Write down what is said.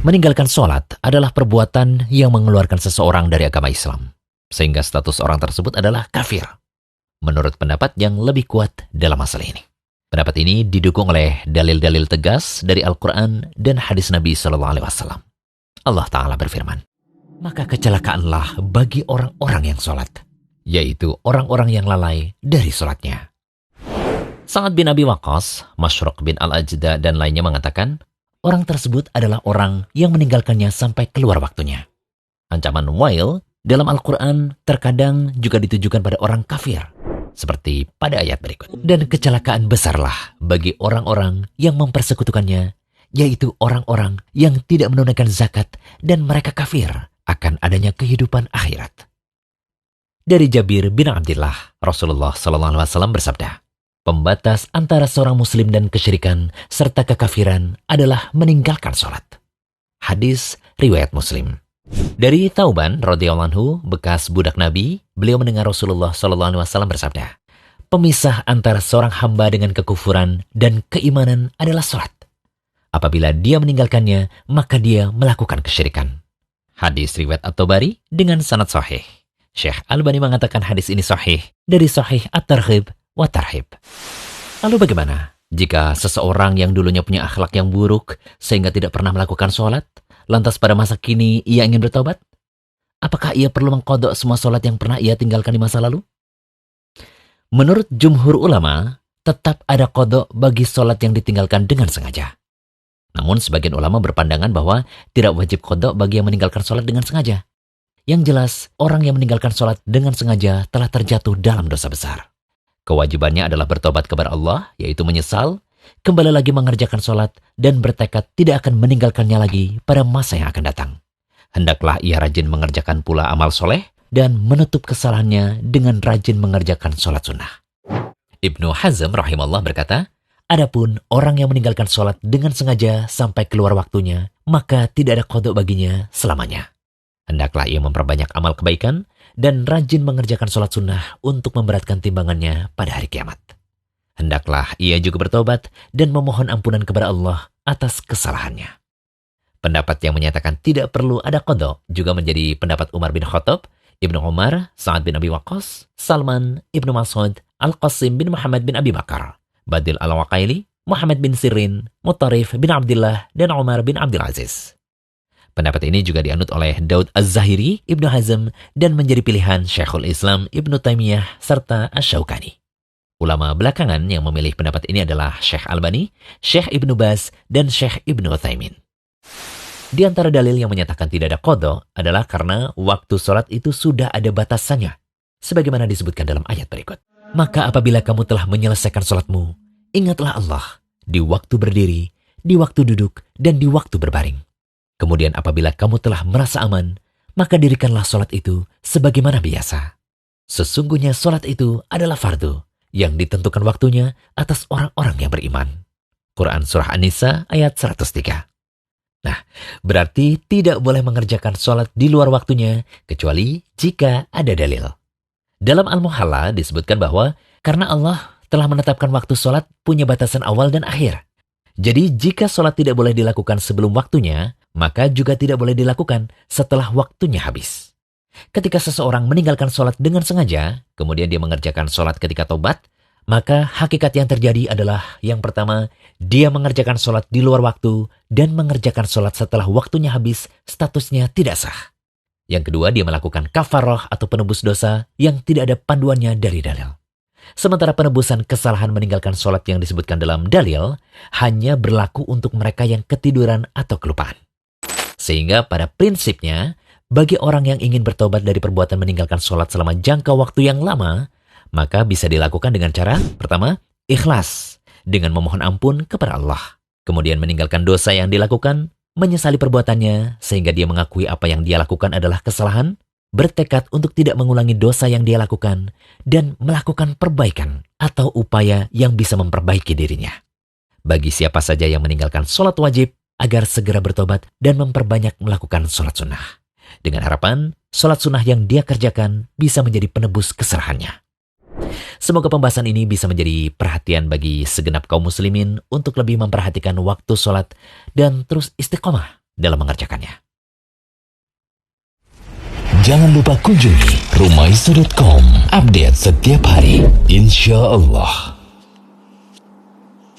Meninggalkan sholat adalah perbuatan yang mengeluarkan seseorang dari agama Islam, sehingga status orang tersebut adalah kafir, menurut pendapat yang lebih kuat dalam masalah ini. Pendapat ini didukung oleh dalil-dalil tegas dari Al-Quran dan hadis Nabi SAW. Allah Ta'ala berfirman, "Maka kecelakaanlah bagi orang-orang yang sholat, yaitu orang-orang yang lalai dari sholatnya." Sa'ad bin Abi Waqqas, Masruq bin Al-Ajda, dan lainnya mengatakan, orang tersebut adalah orang yang meninggalkannya sampai keluar waktunya. Ancaman wail dalam Al-Quran terkadang juga ditujukan pada orang kafir, seperti pada ayat berikut. Dan kecelakaan besarlah bagi orang-orang yang mempersekutukannya, yaitu orang-orang yang tidak menunaikan zakat dan mereka kafir akan adanya kehidupan akhirat. Dari Jabir bin Abdullah, Rasulullah SAW bersabda, pembatas antara seorang muslim dan kesyirikan serta kekafiran adalah meninggalkan sholat. Hadis riwayat Muslim. Dari Thauban radhiyallahu anhu, bekas budak Nabi, beliau mendengar Rasulullah SAW bersabda, pemisah antara seorang hamba dengan kekufuran dan keimanan adalah sholat. Apabila dia meninggalkannya, maka dia melakukan kesyirikan. Hadis riwayat At-Tabari dengan sanad sahih. Syekh Albani mengatakan hadis ini sahih dari Sahih At-Targhib wa Tarhib. Lalu bagaimana jika seseorang yang dulunya punya akhlak yang buruk sehingga tidak pernah melakukan sholat, lantas pada masa kini ia ingin bertobat? Apakah ia perlu mengqadha semua sholat yang pernah ia tinggalkan di masa lalu? Menurut jumhur ulama, tetap ada qadha bagi sholat yang ditinggalkan dengan sengaja. Namun sebagian ulama berpandangan bahwa tidak wajib qadha bagi yang meninggalkan sholat dengan sengaja. Yang jelas, orang yang meninggalkan sholat dengan sengaja telah terjatuh dalam dosa besar. Kewajibannya adalah bertobat kepada Allah, yaitu menyesal, kembali lagi mengerjakan sholat, dan bertekad tidak akan meninggalkannya lagi pada masa yang akan datang. Hendaklah ia rajin mengerjakan pula amal soleh, dan menutup kesalahannya dengan rajin mengerjakan sholat sunnah. Ibnu Hazm rahimahullah berkata, adapun orang yang meninggalkan sholat dengan sengaja sampai keluar waktunya, maka tidak ada qadha baginya selamanya. Hendaklah ia memperbanyak amal kebaikan dan rajin mengerjakan sholat sunnah untuk memberatkan timbangannya pada hari kiamat. Hendaklah ia juga bertobat dan memohon ampunan kepada Allah atas kesalahannya. Pendapat yang menyatakan tidak perlu ada qadha juga menjadi pendapat Umar bin Khattab, Ibnu Umar, Sa'ad bin Abi Waqqas, Salman, Ibnu Mas'ud, Al-Qasim bin Muhammad bin Abi Bakar, Badil Al-Waqaili, Muhammad bin Sirin, Mutarif bin Abdullah, dan Umar bin Abdul Aziz. Pendapat ini juga dianut oleh Daud Az-Zahiri, Ibnu Hazm, dan menjadi pilihan Syekhul Islam Ibnu Taimiyah serta Asy-Syaukani. Ulama belakangan yang memilih pendapat ini adalah Syekh Albani, Syekh Ibnu Baz, dan Syekh Ibnu Utsaimin. Di antara dalil yang menyatakan tidak ada qadha adalah karena waktu sholat itu sudah ada batasannya, sebagaimana disebutkan dalam ayat berikut. Maka apabila kamu telah menyelesaikan sholatmu, ingatlah Allah di waktu berdiri, di waktu duduk, dan di waktu berbaring. Kemudian apabila kamu telah merasa aman, maka dirikanlah sholat itu sebagaimana biasa. Sesungguhnya sholat itu adalah fardu yang ditentukan waktunya atas orang-orang yang beriman. Quran Surah An-Nisa ayat 103. Nah, berarti tidak boleh mengerjakan sholat di luar waktunya kecuali jika ada dalil. Dalam Al-Muhalla disebutkan bahwa karena Allah telah menetapkan waktu sholat punya batasan awal dan akhir. Jadi jika sholat tidak boleh dilakukan sebelum waktunya, maka juga tidak boleh dilakukan setelah waktunya habis. Ketika seseorang meninggalkan sholat dengan sengaja, kemudian dia mengerjakan sholat ketika tobat, maka hakikat yang terjadi adalah yang pertama, dia mengerjakan sholat di luar waktu dan mengerjakan sholat setelah waktunya habis, statusnya tidak sah. Yang kedua, dia melakukan kafarah atau penebus dosa yang tidak ada panduannya dari dalil. Sementara penebusan kesalahan meninggalkan sholat yang disebutkan dalam dalil hanya berlaku untuk mereka yang ketiduran atau kelupaan. Sehingga pada prinsipnya, bagi orang yang ingin bertobat dari perbuatan meninggalkan sholat selama jangka waktu yang lama, maka bisa dilakukan dengan cara, pertama, ikhlas, dengan memohon ampun kepada Allah. Kemudian meninggalkan dosa yang dilakukan, menyesali perbuatannya, sehingga dia mengakui apa yang dia lakukan adalah kesalahan, bertekad untuk tidak mengulangi dosa yang dia lakukan, dan melakukan perbaikan atau upaya yang bisa memperbaiki dirinya. Bagi siapa saja yang meninggalkan sholat wajib, agar segera bertobat dan memperbanyak melakukan sholat sunnah. Dengan harapan, sholat sunnah yang dia kerjakan bisa menjadi penebus kesalahannya. Semoga pembahasan ini bisa menjadi perhatian bagi segenap kaum muslimin untuk lebih memperhatikan waktu sholat dan terus istiqomah dalam mengerjakannya. Jangan lupa kunjungi rumaiso.com. Update setiap hari, insya Allah.